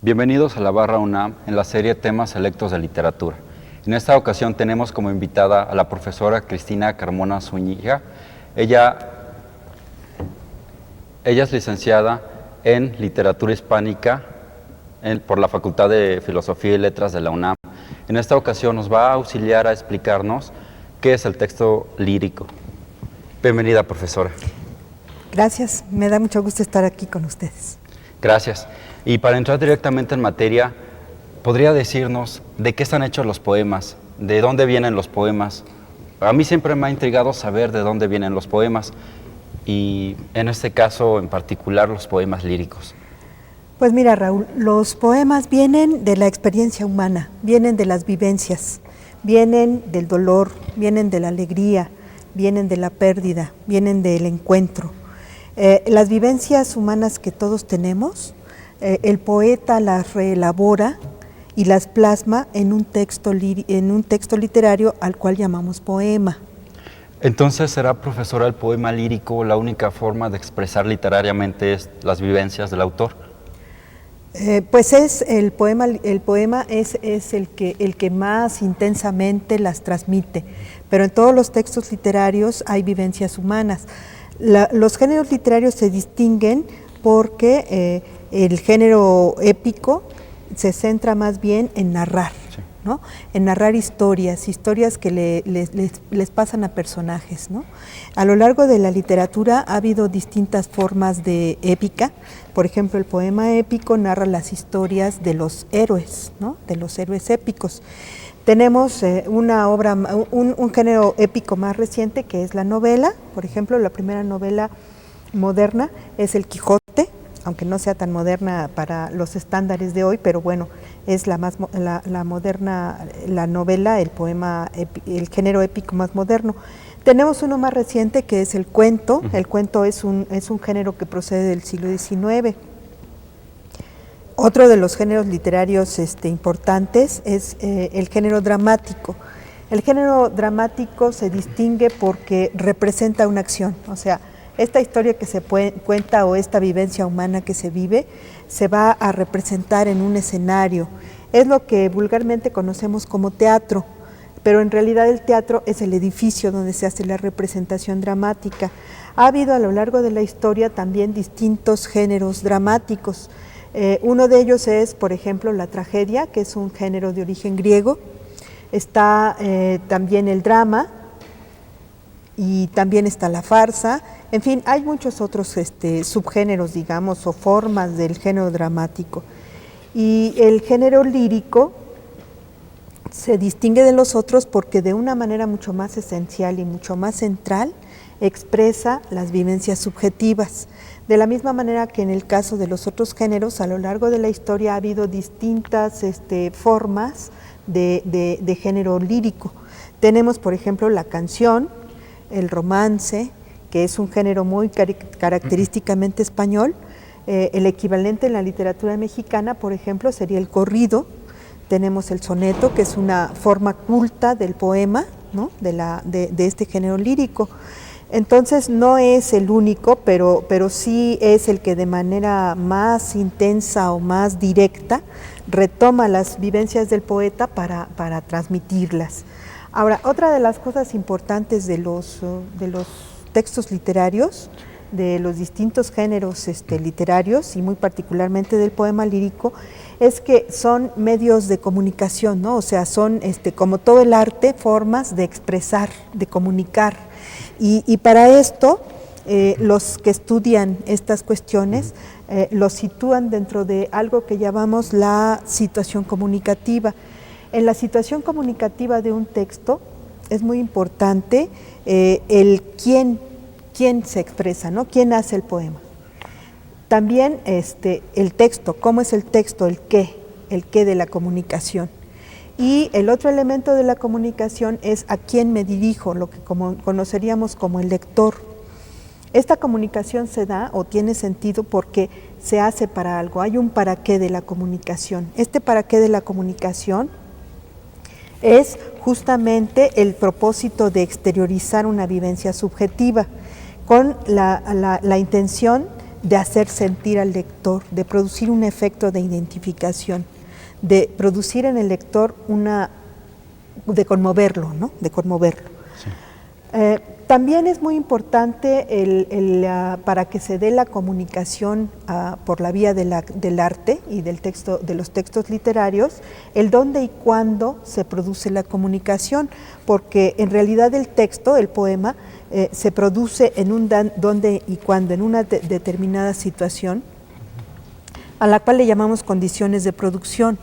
Bienvenidos a la Barra UNAM en la serie Temas Selectos de Literatura. En esta ocasión tenemos como invitada a la profesora Cristina Carmona Zúñiga. Ella es licenciada en Literatura Hispánica por la Facultad de Filosofía y Letras de la UNAM. En esta ocasión nos va a auxiliar a explicarnos qué es el texto lírico. Bienvenida, profesora. Gracias, me da mucho gusto estar aquí con ustedes. Gracias. Y para entrar directamente en materia, ¿podría decirnos de qué están hechos los poemas? ¿De dónde vienen los poemas? A mí siempre me ha intrigado saber de dónde vienen los poemas y en este caso en particular los poemas líricos. Pues mira, Raúl, los poemas vienen de la experiencia humana, vienen de las vivencias, vienen del dolor, vienen de la alegría, vienen de la pérdida, vienen del encuentro. Las vivencias humanas que todos tenemos, el poeta las reelabora y las plasma en un texto literario al cual llamamos poema. Entonces, ¿será, profesora, el poema lírico la única forma de expresar literariamente las vivencias del autor? Pues es el poema es el que más intensamente las transmite, pero en todos los textos literarios hay vivencias humanas. Los géneros literarios se distinguen porque el género épico se centra más bien en narrar, sí, ¿no? En narrar historias que les pasan a personajes, ¿no? A lo largo de la literatura ha habido distintas formas de épica. Por ejemplo, el poema épico narra las historias de los héroes, ¿no? De los héroes épicos. Tenemos un género épico más reciente que es la novela. Por ejemplo, la primera novela moderna es El Quijote, aunque no sea tan moderna para los estándares de hoy, pero bueno, es la moderna, la novela, el poema, el género épico más moderno. Tenemos uno más reciente que es el cuento. El cuento es un género que procede del siglo XIX. Otro de los géneros literarios importantes es el género dramático. El género dramático se distingue porque representa una acción, o sea, esta historia que se cuenta o esta vivencia humana que se vive se va a representar en un escenario. Es lo que vulgarmente conocemos como teatro, pero en realidad el teatro es el edificio donde se hace la representación dramática. Ha habido a lo largo de la historia también distintos géneros dramáticos. Uno de ellos es, por ejemplo, la tragedia, que es un género de origen griego. Está también el drama y también está la farsa. En fin, hay muchos otros subgéneros, digamos, o formas del género dramático. Y el género lírico se distingue de los otros porque de una manera mucho más esencial y mucho más central expresa las vivencias subjetivas. De la misma manera que en el caso de los otros géneros, a lo largo de la historia ha habido distintas formas de género lírico. Tenemos, por ejemplo, la canción, el romance, que es un género muy característicamente español. El equivalente en la literatura mexicana, por ejemplo, sería el corrido. Tenemos el soneto, que es una forma culta del poema, ¿no? de este género lírico. Entonces no es el único, pero sí es el que de manera más intensa o más directa retoma las vivencias del poeta para transmitirlas. Ahora, otra de las cosas importantes de los textos literarios, de los distintos géneros literarios y muy particularmente del poema lírico, es que son medios de comunicación, ¿no? O sea, son como todo el arte, formas de expresar, de comunicar. Y para esto, los que estudian estas cuestiones los sitúan dentro de algo que llamamos la situación comunicativa. En la situación comunicativa de un texto es muy importante el quién se expresa, ¿no? ¿Quién hace el poema? También el texto, ¿cómo es el texto? El qué de la comunicación. Y el otro elemento de la comunicación es a quién me dirijo, lo que conoceríamos como el lector. Esta comunicación se da o tiene sentido porque se hace para algo, hay un para qué de la comunicación. Este para qué de la comunicación es justamente el propósito de exteriorizar una vivencia subjetiva con la intención de hacer sentir al lector, de producir un efecto de identificación, de producir en el lector de conmoverlo, ¿no? De conmoverlo. Sí. También es muy importante para que se dé la comunicación por la vía del arte y de los textos literarios, el dónde y cuándo se produce la comunicación, porque en realidad el texto, el poema, se produce en un dónde y cuándo, en una determinada situación, a la cual le llamamos condiciones de producción,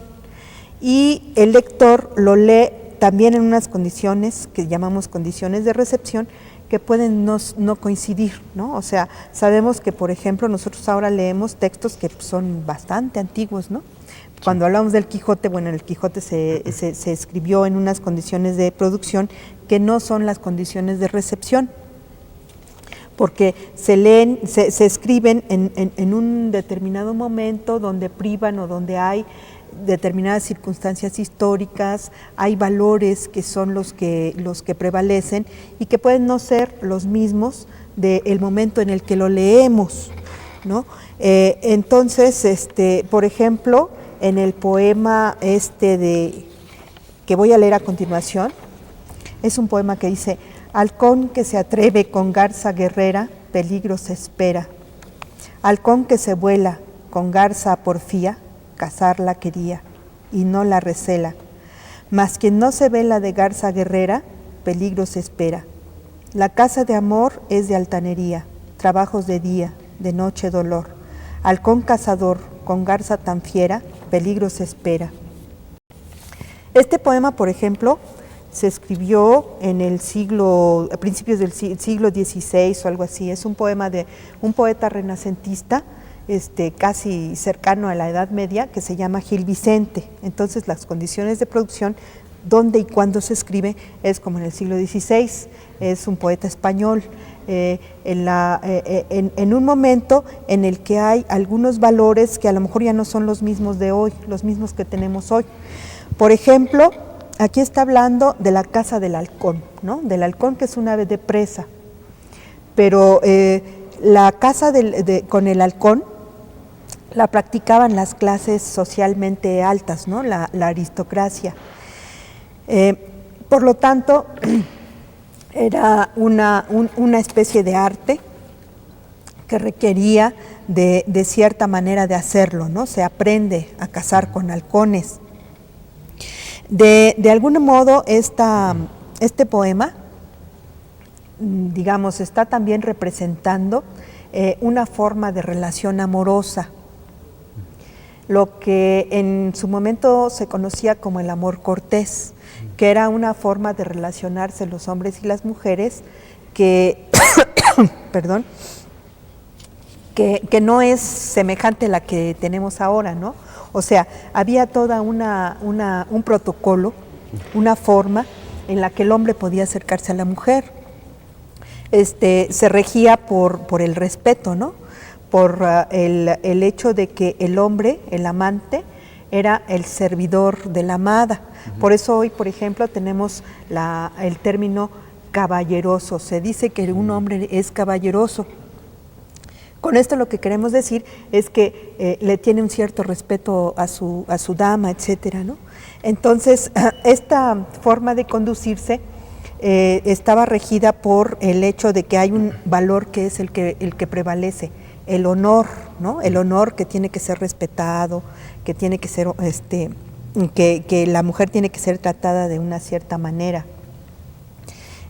y el lector lo lee también en unas condiciones que llamamos condiciones de recepción, que pueden no coincidir, ¿no? O sea, sabemos que, por ejemplo, nosotros ahora leemos textos que son bastante antiguos, ¿no? Cuando hablamos del Quijote, bueno, el Quijote se escribió en unas condiciones de producción que no son las condiciones de recepción, porque se escriben en un determinado momento donde privan o donde hay determinadas circunstancias históricas, hay valores que son los que prevalecen y que pueden no ser los mismos del momento en el que lo leemos, ¿no? Entonces, por ejemplo, en el poema que voy a leer a continuación, es un poema que dice: halcón que se atreve con garza guerrera, peligros espera. Halcón que se vuela con garza porfía, cazarla quería y no la recela. Mas quien no se vela de garza guerrera, peligros espera. La caza de amor es de altanería, trabajos de día, de noche dolor. Halcón cazador con garza tan fiera, peligros espera. Este poema, por ejemplo, se escribió a principios del siglo XVI o algo así. Es un poema de un poeta renacentista, casi cercano a la Edad Media, que se llama Gil Vicente. Entonces, las condiciones de producción, dónde y cuándo se escribe, es como en el siglo XVI. Es un poeta español, en un momento en el que hay algunos valores que a lo mejor ya no son los mismos de hoy, los mismos que tenemos hoy. Por ejemplo, aquí está hablando de la caza del halcón, ¿no? Del halcón, que es un ave de presa, pero la caza con el halcón la practicaban las clases socialmente altas, ¿no? La aristocracia. Por lo tanto, era una especie de arte que requería de cierta manera de hacerlo, ¿no? Se aprende a cazar con halcones. De algún modo, este poema, digamos, está también representando una forma de relación amorosa, lo que en su momento se conocía como el amor cortés, que era una forma de relacionarse los hombres y las mujeres que, perdón, que no es semejante a la que tenemos ahora, ¿no? O sea, había toda un protocolo, una forma en la que el hombre podía acercarse a la mujer. Se regía por el respeto, ¿no? Por el hecho de que el hombre, el amante, era el servidor de la amada. Por eso hoy, por ejemplo, tenemos el término caballeroso. Se dice que un hombre es caballeroso. Con esto lo que queremos decir es que le tiene un cierto respeto a su dama, etcétera, ¿no? Entonces, esta forma de conducirse estaba regida por el hecho de que hay un valor que es el que prevalece, el honor, ¿no? El honor que tiene que ser respetado, que tiene que ser, que la mujer tiene que ser tratada de una cierta manera.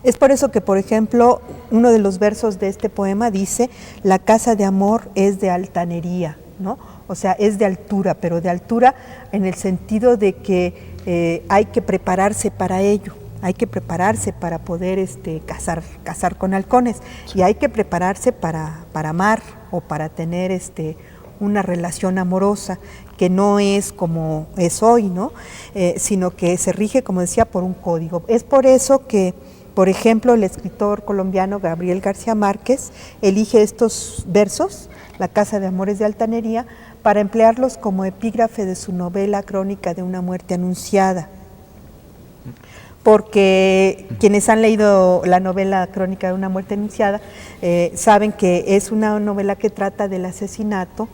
Es por eso que, por ejemplo, uno de los versos de este poema dice: la caza de amor es de altanería, ¿no? O sea, es de altura, pero de altura en el sentido de que hay que prepararse para ello. Hay que prepararse para poder cazar con halcones, y hay que prepararse para amar o para tener una relación amorosa que no es como es hoy, ¿no? Sino que se rige, como decía, por un código. Es por eso que, por ejemplo, el escritor colombiano Gabriel García Márquez elige estos versos, La caza de amores de altanería, para emplearlos como epígrafe de su novela Crónica de una muerte anunciada. porque quienes han leído la novela Crónica de una muerte anunciada saben que es una novela que trata del asesinato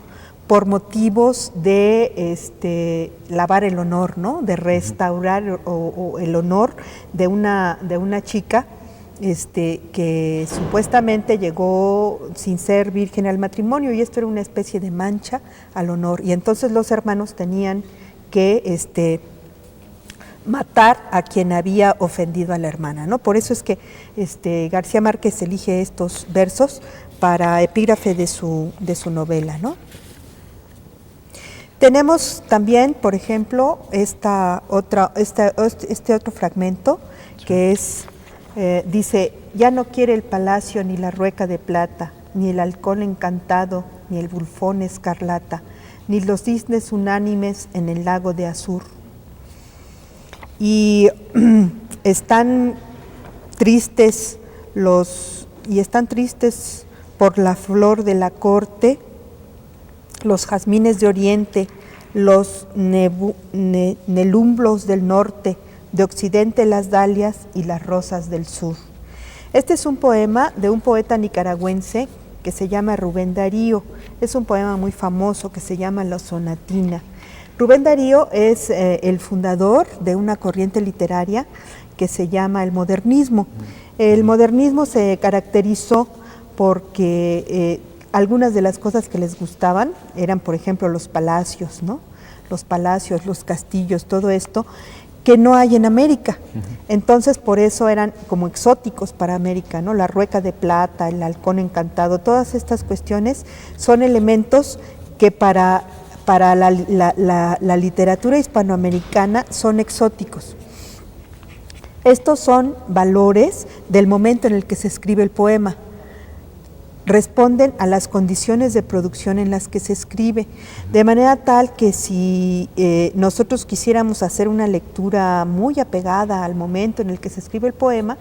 por motivos de lavar el honor, ¿no? De restaurar o el honor de una chica que supuestamente llegó sin ser virgen al matrimonio, y esto era una especie de mancha al honor, y entonces los hermanos tenían que matar a quien había ofendido a la hermana, ¿no? Por eso es que García Márquez elige estos versos para epígrafe de su novela, ¿no? Tenemos también, por ejemplo, este otro fragmento que es, dice: ya no quiere el palacio ni la rueca de plata, ni el halcón encantado, ni el bulfón escarlata, ni los cisnes unánimes en el lago de azur. Y están tristes por la flor de la corte, los jazmines de oriente, los nelumblos del norte, de occidente las dalias y las rosas del sur. Este es un poema de un poeta nicaragüense que se llama Rubén Darío. Es un poema muy famoso que se llama La Sonatina. Rubén Darío es el fundador de una corriente literaria que se llama el modernismo. El modernismo se caracterizó porque algunas de las cosas que les gustaban eran, por ejemplo, los palacios, ¿no? Los palacios, los castillos, todo esto que no hay en América. Entonces, por eso eran como exóticos para América, ¿no? La rueca de plata, el halcón encantado, todas estas cuestiones son elementos que para la literatura hispanoamericana son exóticos. Estos son valores del momento en el que se escribe el poema. Responden a las condiciones de producción en las que se escribe, de manera tal que si nosotros quisiéramos hacer una lectura muy apegada al momento en el que se escribe el poema,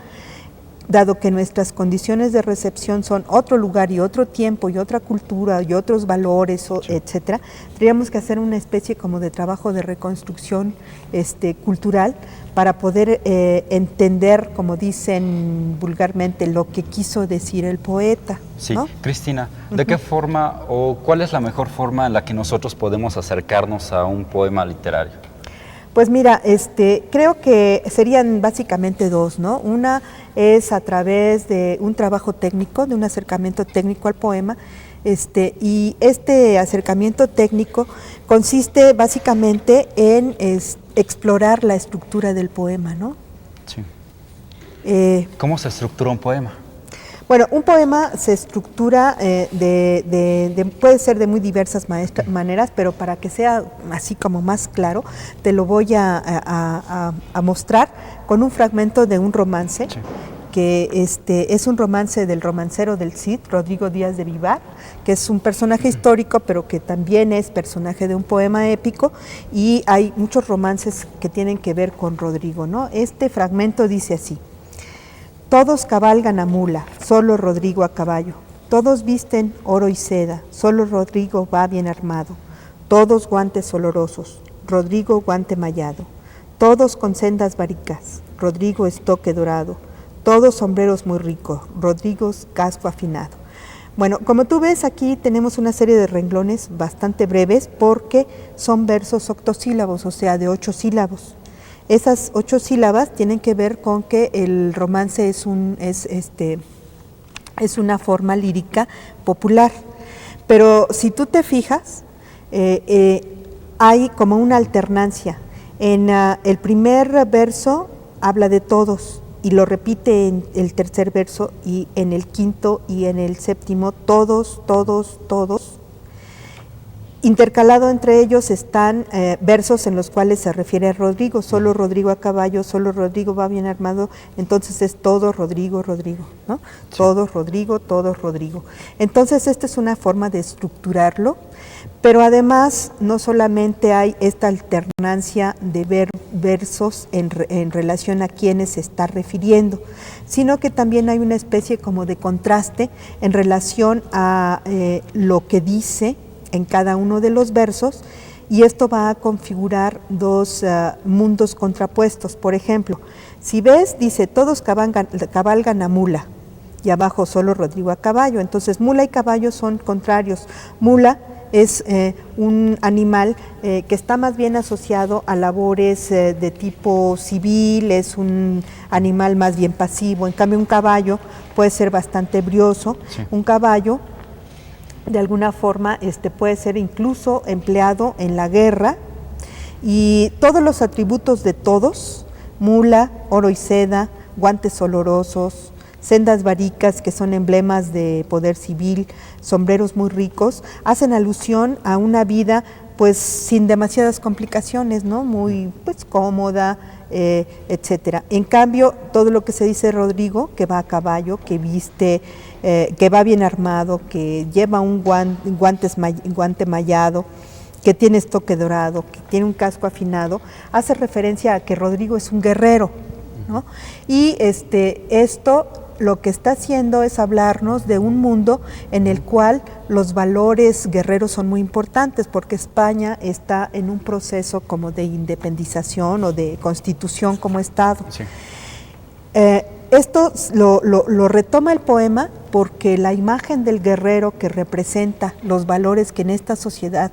dado que nuestras condiciones de recepción son otro lugar y otro tiempo y otra cultura y otros valores, sí, etcétera, tendríamos que hacer una especie como de trabajo de reconstrucción cultural para poder entender, como dicen vulgarmente, lo que quiso decir el poeta. Sí, ¿no? Cristina, ¿de qué forma o cuál es la mejor forma en la que nosotros podemos acercarnos a un poema literario? Pues mira, creo que serían básicamente dos, ¿no? Una es a través de un trabajo técnico, de un acercamiento técnico al poema, y este acercamiento técnico consiste básicamente en explorar la estructura del poema, ¿no? Sí. ¿Cómo se estructura un poema? Bueno, un poema se estructura puede ser de muy diversas maneras, pero para que sea así como más claro, te lo voy a mostrar con un fragmento de un romance, sí, que es un romance del romancero del Cid, Rodrigo Díaz de Vivar, que es un personaje histórico, pero que también es personaje de un poema épico, y hay muchos romances que tienen que ver con Rodrigo, ¿no? Este fragmento dice así: todos cabalgan a mula, solo Rodrigo a caballo. Todos visten oro y seda, solo Rodrigo va bien armado. Todos guantes olorosos, Rodrigo guante mallado. Todos con sendas varicas, Rodrigo estoque dorado. Todos sombreros muy ricos, Rodrigo casco afinado. Bueno, como tú ves, aquí tenemos una serie de renglones bastante breves porque son versos octosílabos, o sea, de 8 sílabos. Esas 8 sílabas tienen que ver con que el romance es una forma lírica popular. Pero si tú te fijas, hay como una alternancia. En el primer verso habla de todos y lo repite en el tercer verso, y en el quinto y en el séptimo, todos, todos, todos. Intercalado entre ellos están versos en los cuales se refiere a Rodrigo, solo Rodrigo a caballo, solo Rodrigo va bien armado, entonces es todo Rodrigo, Rodrigo, ¿no? Sí. Todo Rodrigo, todo Rodrigo. Entonces esta es una forma de estructurarlo, pero además no solamente hay esta alternancia de ver versos en relación a quienes se está refiriendo, sino que también hay una especie como de contraste en relación a lo que dice en cada uno de los versos y esto va a configurar dos mundos contrapuestos. Por ejemplo, si ves, dice, todos cabalgan a mula, y abajo solo Rodrigo a caballo. Entonces mula y caballo son contrarios. Mula es un animal que está más bien asociado a labores de tipo civil, es un animal más bien pasivo. En cambio un caballo puede ser bastante brioso. Sí. Un caballo de alguna forma puede ser incluso empleado en la guerra, y todos los atributos de todos, mula, oro y seda, guantes olorosos, sendas varicas, que son emblemas de poder civil, sombreros muy ricos, hacen alusión a una vida pues sin demasiadas complicaciones, ¿no? Muy pues cómoda, etcétera. En cambio, todo lo que se dice Rodrigo, que va a caballo, que viste, que va bien armado, que lleva un guante mallado, que tiene estoque dorado, que tiene un casco afinado, hace referencia a que Rodrigo es un guerrero, ¿no? Y esto lo que está haciendo es hablarnos de un mundo en el cual los valores guerreros son muy importantes, porque España está en un proceso como de independización o de constitución como Estado. Sí. Esto lo retoma el poema porque la imagen del guerrero que representa los valores que en esta sociedad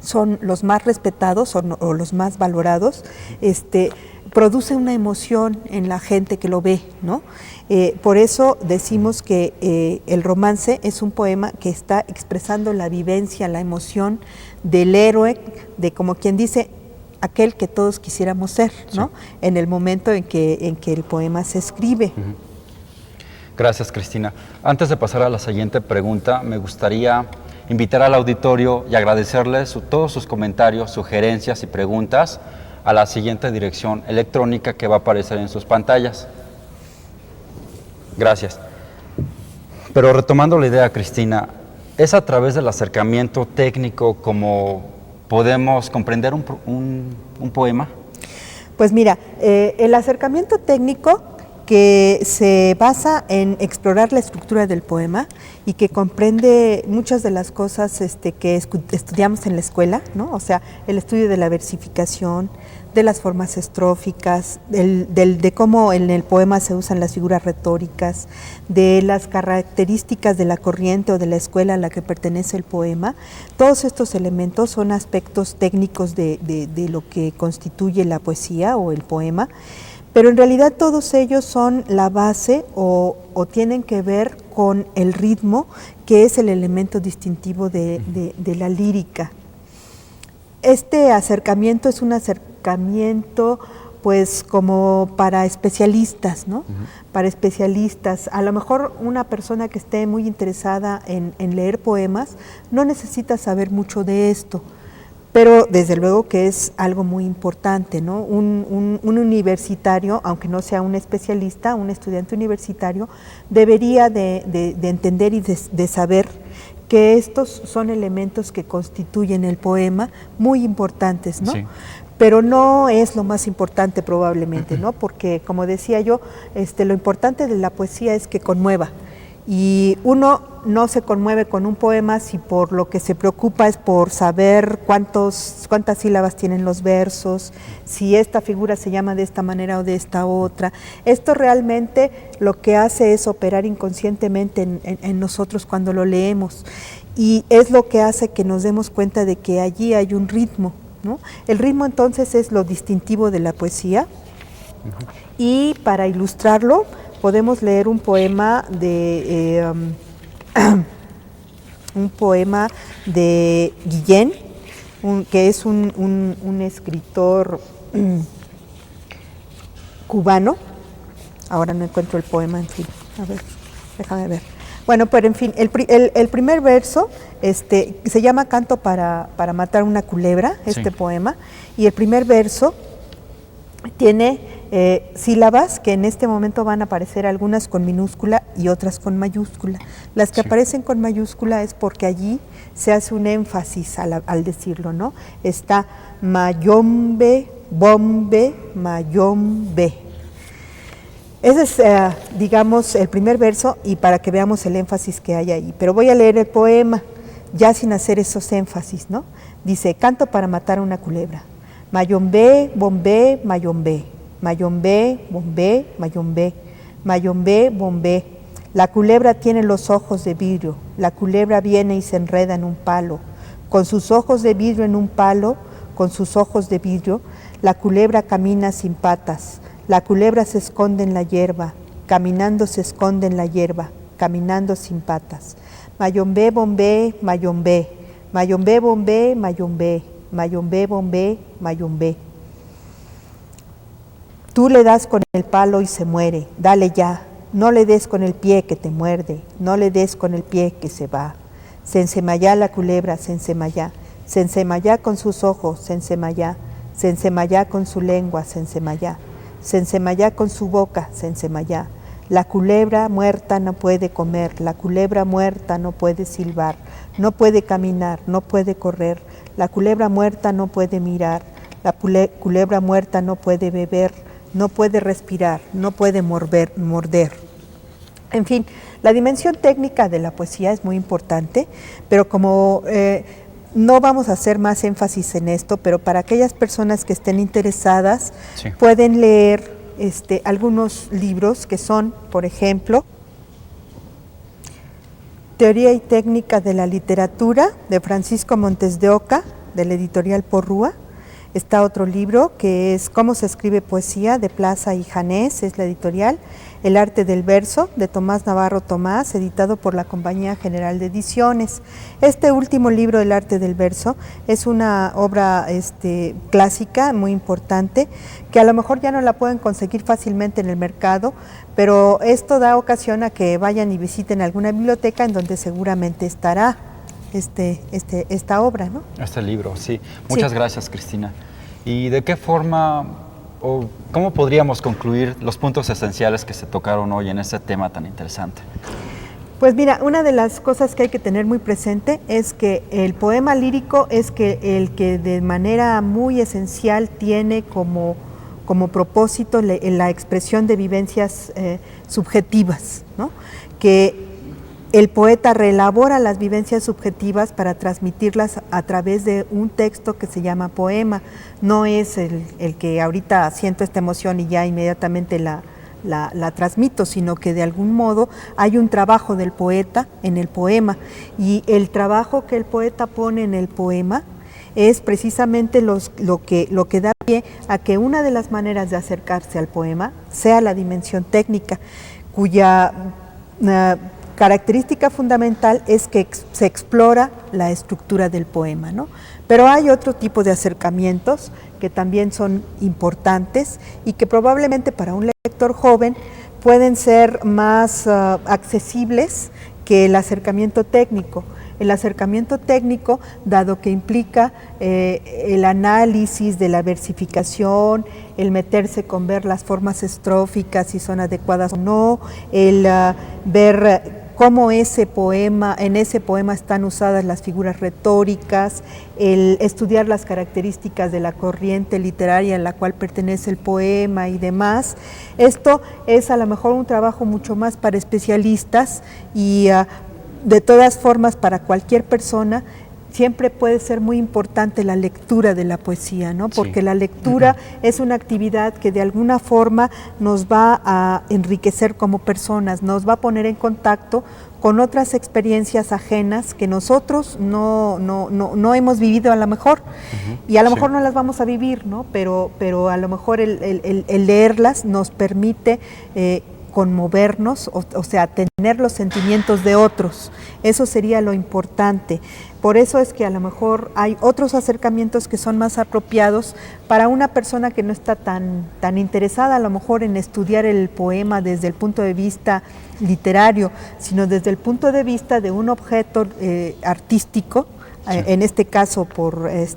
son los más respetados o los más valorados, produce una emoción en la gente que lo ve, ¿no? Por eso decimos que el romance es un poema que está expresando la vivencia, la emoción del héroe, de como quien dice, aquel que todos quisiéramos ser, ¿no? Sí. En el momento en que el poema se escribe. Gracias, Cristina. Antes de pasar a la siguiente pregunta, me gustaría invitar al auditorio y agradecerles todos sus comentarios, sugerencias y preguntas a la siguiente dirección electrónica que va a aparecer en sus pantallas. Gracias. Pero retomando la idea, Cristina, ¿es a través del acercamiento técnico como podemos comprender un poema? Pues mira, el acercamiento técnico que se basa en explorar la estructura del poema y que comprende muchas de las cosas que estudiamos en la escuela, ¿no? O sea, el estudio de la versificación, de las formas estróficas, de cómo en el poema se usan las figuras retóricas, de las características de la corriente o de la escuela a la que pertenece el poema. Todos estos elementos son aspectos técnicos de lo que constituye la poesía o el poema, pero en realidad todos ellos son la base o tienen que ver con el ritmo, que es el elemento distintivo de la lírica. Este acercamiento es un acercamiento pues como para especialistas, ¿no? Para especialistas. A lo mejor una persona que esté muy interesada en leer poemas no necesita saber mucho de esto, pero desde luego que es algo muy importante, ¿no? Un universitario, aunque no sea un especialista, un estudiante universitario, debería de entender y de saber que estos son elementos que constituyen el poema muy importantes, ¿no? Sí. Pero no es lo más importante probablemente, ¿no? Porque, como decía yo, lo importante de la poesía es que conmueva. Y uno no se conmueve con un poema si por lo que se preocupa es por saber cuántas sílabas tienen los versos, si esta figura se llama de esta manera o de esta otra. Esto realmente lo que hace es operar inconscientemente en nosotros cuando lo leemos, y es lo que hace que nos demos cuenta de que allí hay un ritmo, ¿no? El ritmo entonces es lo distintivo de la poesía, y para ilustrarlo podemos leer un poema de Guillén, que es un escritor cubano. Ahora no encuentro el poema, en fin, a ver, déjame ver. Bueno, pero en fin, el primer verso se llama Canto para matar una culebra, este poema, y el primer verso tiene sílabas que en este momento van a aparecer algunas con minúscula y otras con mayúscula. Las que aparecen con mayúscula es porque allí se hace un énfasis al decirlo, ¿no? Está mayombe, bombe, mayombe. Ese es, digamos, el primer verso, y para que veamos el énfasis que hay ahí. Pero voy a leer el poema ya sin hacer esos énfasis, ¿no? Dice, canto para matar a una culebra. Mayombe, bombé, mayombe. Mayombe, bombé, mayombe. Mayombe, bombé. La culebra tiene los ojos de vidrio. La culebra viene y se enreda en un palo. Con sus ojos de vidrio en un palo, con sus ojos de vidrio, la culebra camina sin patas. La culebra se esconde en la hierba. Caminando se esconde en la hierba. Caminando sin patas. Mayombe, bombé, mayombe. Mayombe, bombé, mayombe. Mayombe, bombé, mayombe. Tú le das con el palo y se muere. Dale ya. No le des con el pie que te muerde. No le des con el pie que se va. Se ensemayá la culebra, se ensemayá. Se ensemayá con sus ojos, se ensemayá. Se ensemayá con su lengua, se ensemayá. Se ensemayá con su boca, se ensemayá. La culebra muerta no puede comer, la culebra muerta no puede silbar, no puede caminar, no puede correr, la culebra muerta no puede mirar, la culebra muerta no puede beber, no puede respirar, no puede morder. En fin, la dimensión técnica de la poesía es muy importante, pero como no vamos a hacer más énfasis en esto, pero para aquellas personas que estén interesadas, sí, pueden leer algunos libros que son, por ejemplo, Teoría y Técnica de la Literatura, de Francisco Montes de Oca, de la editorial Porrúa. Está otro libro que es Cómo se escribe poesía, de Plaza y Janés, es la editorial. El arte del verso, de Tomás Navarro Tomás, editado por la Compañía General de Ediciones. Este último libro, El arte del verso, es una obra clásica, muy importante, que a lo mejor ya no la pueden conseguir fácilmente en el mercado, pero esto da ocasión a que vayan y visiten alguna biblioteca en donde seguramente estará esta obra, ¿no? Este libro, sí. Muchas gracias, Cristina. ¿Y de qué forma o cómo podríamos concluir los puntos esenciales que se tocaron hoy en este tema tan interesante? Pues mira, una de las cosas que hay que tener muy presente es que el poema lírico es el que de manera muy esencial tiene como propósito la expresión de vivencias subjetivas, ¿no? Que el poeta reelabora las vivencias subjetivas para transmitirlas a través de un texto que se llama poema. No es el que ahorita siento esta emoción y ya inmediatamente la transmito, sino que de algún modo hay un trabajo del poeta en el poema, y el trabajo que el poeta pone en el poema es precisamente lo que da pie a que una de las maneras de acercarse al poema sea la dimensión técnica, cuya característica fundamental es que se explora la estructura del poema, ¿no? Pero hay otro tipo de acercamientos que también son importantes y que probablemente para un lector joven pueden ser más accesibles que el acercamiento técnico. El acercamiento técnico, dado que implica el análisis de la versificación, el meterse con ver las formas estróficas, si son adecuadas o no, el ver cómo en ese poema están usadas las figuras retóricas, el estudiar las características de la corriente literaria en la cual pertenece el poema y demás. Esto es a lo mejor un trabajo mucho más para especialistas y de todas formas para cualquier persona siempre puede ser muy importante la lectura de la poesía, ¿no? Porque sí, la lectura es una actividad que de alguna forma nos va a enriquecer como personas, nos va a poner en contacto con otras experiencias ajenas que nosotros no hemos vivido a lo mejor, y a lo mejor no las vamos a vivir, ¿no? Pero a lo mejor el leerlas nos permite conmovernos, o sea, tener los sentimientos de otros. Eso sería lo importante. Por eso es que a lo mejor hay otros acercamientos que son más apropiados para una persona que no está tan interesada a lo mejor en estudiar el poema desde el punto de vista literario, sino desde el punto de vista de un objeto artístico, sí, en este caso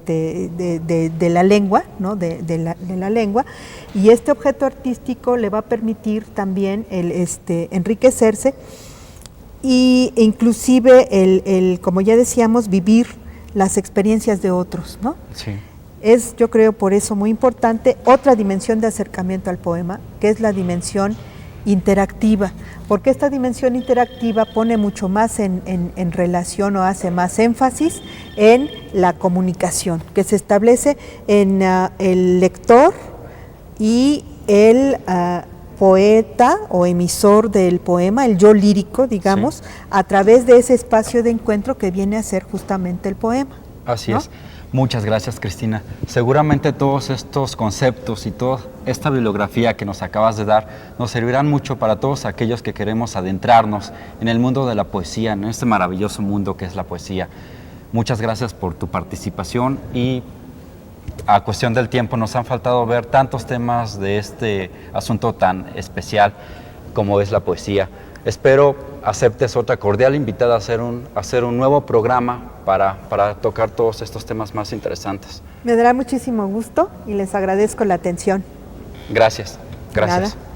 de la lengua, ¿no? de la lengua, y este objeto artístico le va a permitir también enriquecerse e inclusive como ya decíamos, vivir las experiencias de otros, ¿no? Sí. Es, yo creo, por eso muy importante otra dimensión de acercamiento al poema, que es la dimensión interactiva, porque esta dimensión interactiva pone mucho más en relación o hace más énfasis en la comunicación, que se establece en el lector y el poeta o emisor del poema, el yo lírico, digamos, sí, a través de ese espacio de encuentro que viene a ser justamente el poema. Así ¿no? es. Muchas gracias, Cristina. Seguramente todos estos conceptos y toda esta bibliografía que nos acabas de dar nos servirán mucho para todos aquellos que queremos adentrarnos en el mundo de la poesía, en este maravilloso mundo que es la poesía. Muchas gracias por tu participación y a cuestión del tiempo nos han faltado ver tantos temas de este asunto tan especial como es la poesía. Espero aceptes otra cordial invitada a hacer un nuevo programa para tocar todos estos temas más interesantes. Me dará muchísimo gusto y les agradezco la atención. Gracias. Gracias. Nada.